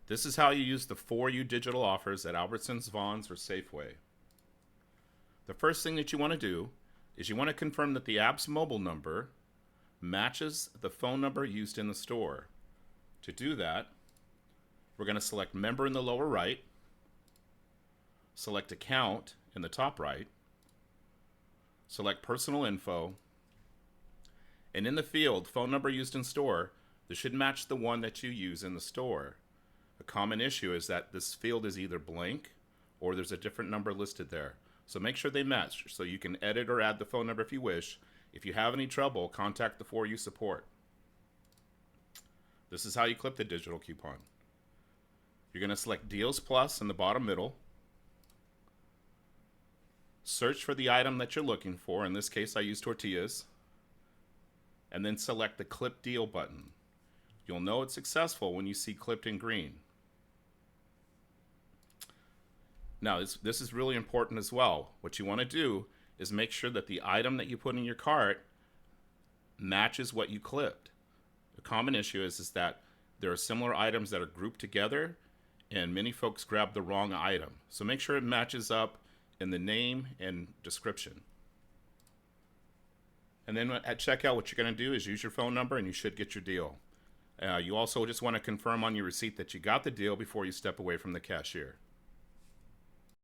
This is how you use the For You digital offers at Albertsons, Vons, or Safeway. The first thing that you want to do is you want to confirm that the app's mobile number matches the phone number used in the store. To do that, we're going to select Member in the lower right, select Account in the top right, select Personal Info, and in the field Phone Number Used in Store, this should match the one that you use in the store. A common issue is that this field is either blank or there's a different number listed there. So make sure they match so you can edit or add the phone number if you wish. If you have any trouble, contact the For You support. This is how you clip the digital coupon. You're going to select Deals Plus in the bottom middle. Search for the item that you're looking for. In this case, I use tortillas. And then select the Clip Deal button. You'll know it's successful when you see clipped in green. Now, this is really important as well. What you want to do is make sure that the item that you put in your cart matches what you clipped. The common issue is that there are similar items that are grouped together, and many folks grab the wrong item. So make sure it matches up in the name and description. And then at checkout, what you're going to do is use your phone number, and you should get your deal. You also just want to confirm on your receipt that you got the deal before you step away from the cashier.